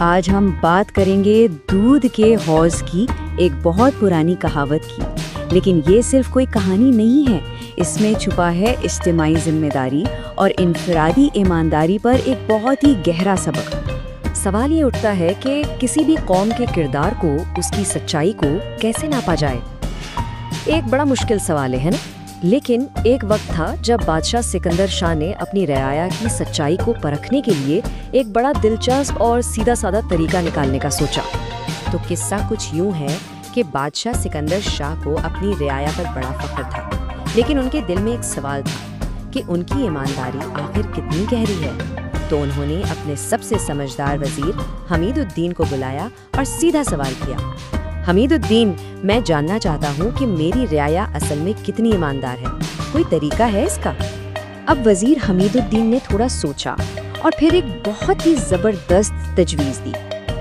آج ہم بات کریں گے دودھ کے حوض کی، ایک بہت پرانی کہاوت کی۔ لیکن یہ صرف کوئی کہانی نہیں ہے، اس میں چھپا ہے اجتماعی ذمہ داری اور انفرادی ایمانداری پر ایک بہت ہی گہرا سبق۔ سوال یہ اٹھتا ہے کہ کسی بھی قوم کے کردار کو، اس کی سچائی کو کیسے ناپا جائے؟ ایک بڑا مشکل سوال ہے نا؟ لیکن ایک وقت تھا جب بادشاہ سکندر شاہ نے اپنی رعایا کی سچائی کو پرکھنے کے لیے ایک بڑا دلچسپ اور سیدھا سادہ طریقہ نکالنے کا سوچا۔ تو قصہ کچھ یوں ہے کہ بادشاہ سکندر شاہ کو اپنی رعایا پر بڑا فخر تھا، لیکن ان کے دل میں ایک سوال تھا کہ ان کی ایمانداری آخر کتنی گہری ہے۔ تو انہوں نے اپنے سب سے سمجھدار وزیر حمید الدین کو بلایا اور سیدھا سوال کیا، حمید الدین، میں جاننا چاہتا ہوں کہ میری رعایا اصل میں کتنی ایماندار ہے، کوئی طریقہ ہے اس کا؟ اب وزیر حمید الدین نے تھوڑا سوچا اور پھر ایک بہت ہی زبردست تجویز دی۔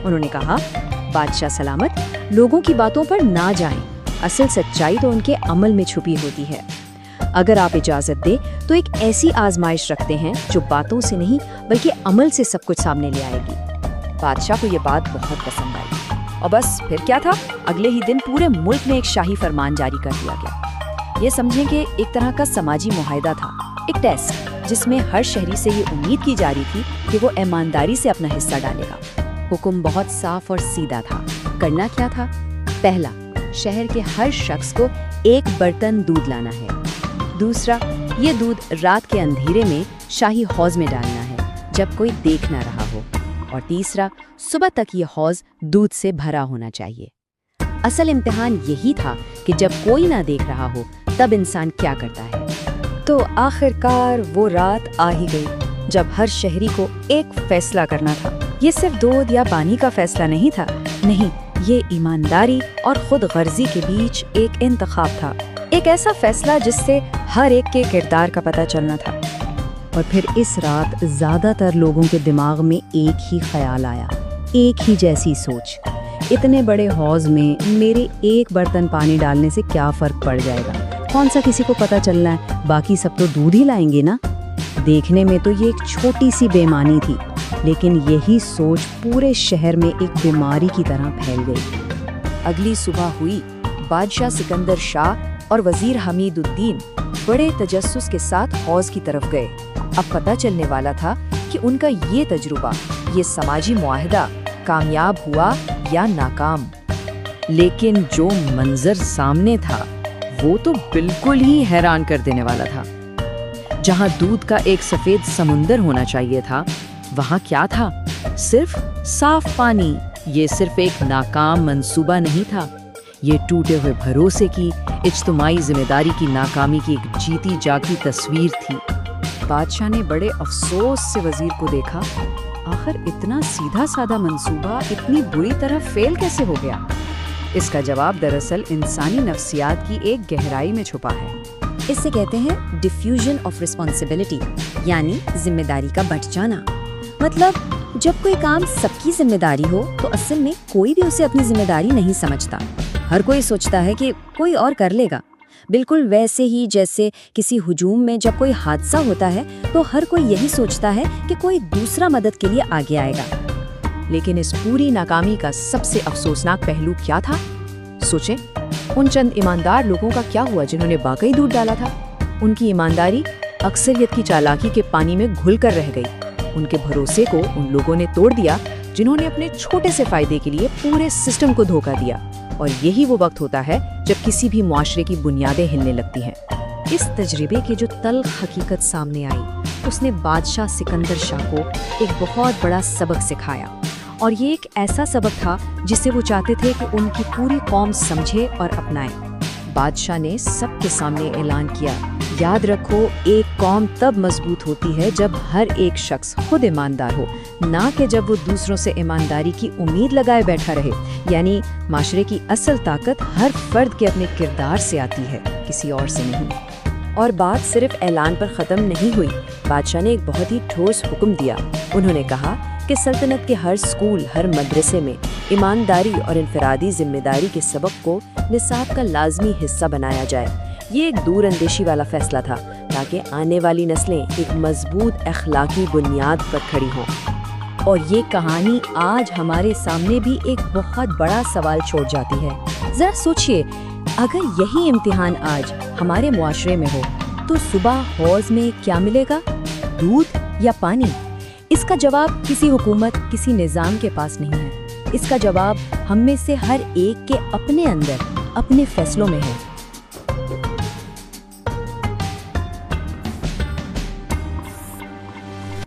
انہوں نے کہا، بادشاہ سلامت، لوگوں کی باتوں پر نہ جائیں، اصل سچائی تو ان کے عمل میں چھپی ہوتی ہے۔ اگر آپ اجازت دیں تو ایک ایسی آزمائش رکھتے ہیں جو باتوں سے نہیں بلکہ عمل سے سب کچھ سامنے لے آئے گی۔ بادشاہ کو یہ بات بہت پسند آئی، اور بس پھر کیا تھا، اگلے ہی دن پورے ملک میں ایک شاہی فرمان جاری کر دیا گیا۔ یہ سمجھیں کہ ایک طرح کا سماجی معاہدہ تھا، ایک ٹیسٹ جس میں ہر شہری سے یہ امید کی جا رہی تھی کہ وہ ایمانداری سے اپنا حصہ ڈالے گا۔ حکم بہت صاف اور سیدھا تھا۔ کرنا کیا تھا؟ پہلا، شہر کے ہر شخص کو ایک برتن دودھ لانا ہے۔ دوسرا، یہ دودھ رات کے اندھیرے میں شاہی حوض میں ڈالنا ہے جب کوئی دیکھ نہ رہا ہو۔ اور تیسرا، صبح تک یہ حوض دودھ سے بھرا ہونا چاہیے۔ اصل امتحان یہی تھا کہ جب کوئی نہ دیکھ رہا ہو تب انسان کیا کرتا ہے۔ تو آخر کار وہ رات آ ہی گئی جب ہر شہری کو ایک فیصلہ کرنا تھا۔ یہ صرف دودھ یا پانی کا فیصلہ نہیں تھا، نہیں، یہ ایمانداری اور خود غرضی کے بیچ ایک انتخاب تھا، ایک ایسا فیصلہ جس سے ہر ایک کے کردار کا پتہ چلنا تھا۔ اور پھر اس رات زیادہ تر لوگوں کے دماغ میں ایک ہی خیال آیا، ایک ہی جیسی سوچ، اتنے بڑے حوض میں میرے ایک برتن پانی ڈالنے سے کیا فرق پڑ جائے گا؟ کون سا کسی کو پتہ چلنا ہے؟ باقی سب تو دودھ ہی لائیں گے نا۔ دیکھنے میں تو یہ ایک چھوٹی سی بے ایمانی تھی، لیکن یہی سوچ پورے شہر میں ایک بیماری کی طرح پھیل گئی۔ اگلی صبح ہوئی، بادشاہ سکندر شاہ اور وزیر حمید الدین بڑے تجسس کے ساتھ حوض کی طرف گئے۔ اب پتہ چلنے والا تھا کہ ان کا یہ تجربہ، یہ سماجی معاہدہ کامیاب ہوا یا ناکام۔ لیکن جو منظر سامنے تھا وہ تو بالکل ہی حیران کر دینے والا تھا۔ جہاں دودھ کا ایک سفید سمندر ہونا چاہیے تھا، وہاں کیا تھا؟ صرف صاف پانی۔ یہ صرف ایک ناکام منصوبہ نہیں تھا، یہ ٹوٹے ہوئے بھروسے کی، اجتماعی ذمہ داری کی ناکامی کی ایک جیتی جاگتی تصویر تھی۔ بادشاہ نے بڑے افسوس سے وزیر کو دیکھا، آخر اتنا سیدھا سادہ منصوبہ اتنی بری طرح فیل کیسے ہو گیا؟ اس کا جواب دراصل انسانی نفسیات کی ایک گہرائی میں چھپا ہے۔ اس سے کہتے ہیں ڈیفیوژن آف رسپانسبلٹی، یعنی ذمہ داری کا بٹ جانا۔ مطلب جب کوئی کام سب کی ذمہ داری ہو تو اصل میں کوئی بھی اسے اپنی ذمہ داری نہیں سمجھتا، ہر کوئی سوچتا ہے کہ کوئی اور کر لے گا۔ بالکل ویسے ہی جیسے کسی ہجوم میں جب کوئی حادثہ ہوتا ہے تو ہر کوئی یہی سوچتا ہے کہ کوئی دوسرا مدد کے لیے آگے آئے گا۔ لیکن اس پوری ناکامی کا سب سے افسوسناک پہلو کیا تھا؟ سوچیں، ان چند ایماندار لوگوں کا کیا ہوا جنہوں نے واقعی دودھ ڈالا تھا؟ ان کی ایمانداری اکثریت کی چالاکی کے پانی میں گھل کر رہ گئی۔ ان کے بھروسے کو ان لوگوں نے توڑ دیا جنہوں نے اپنے چھوٹے سے فائدے کے لیے پورے سسٹم کو دھوکہ دیا۔ اور یہی وہ وقت ہوتا ہے جب کسی بھی معاشرے کی بنیادیں ہلنے لگتی ہیں۔ اس تجربے کی جو تلخ حقیقت سامنے آئی، اس نے بادشاہ سکندر شاہ کو ایک بہت بڑا سبق سکھایا، اور یہ ایک ایسا سبق تھا جسے وہ چاہتے تھے کہ ان کی پوری قوم سمجھے اور اپنائے۔ بادشاہ نے سب کے سامنے اعلان کیا، یاد رکھو، ایک قوم تب مضبوط ہوتی ہے جب ہر ایک شخص خود ایماندار ہو، نہ کہ جب وہ دوسروں سے ایمانداری کی امید لگائے بیٹھا رہے۔ یعنی معاشرے کی اصل طاقت ہر فرد کے اپنے کردار سے آتی ہے، کسی اور سے نہیں۔ اور بات صرف اعلان پر ختم نہیں ہوئی، بادشاہ نے ایک بہت ہی ٹھوس حکم دیا۔ انہوں نے کہا کہ سلطنت کے ہر اسکول، ہر مدرسے میں ایمانداری اور انفرادی ذمہ داری کے سبق کو نصاب کا لازمی حصہ بنایا جائے۔ یہ ایک دور اندیشی والا فیصلہ تھا تاکہ آنے والی نسلیں ایک مضبوط اخلاقی بنیاد پر کھڑی ہوں۔ اور یہ کہانی آج ہمارے سامنے بھی ایک بہت بڑا سوال چھوڑ جاتی ہے۔ ذرا سوچئے، اگر یہی امتحان آج ہمارے معاشرے میں ہو تو صبح حوض میں کیا ملے گا؟ دودھ یا پانی؟ اس کا جواب کسی حکومت، کسی نظام کے پاس نہیں ہے۔ اس کا جواب ہم میں سے ہر ایک کے اپنے اندر، اپنے فیصلوں میں ہے۔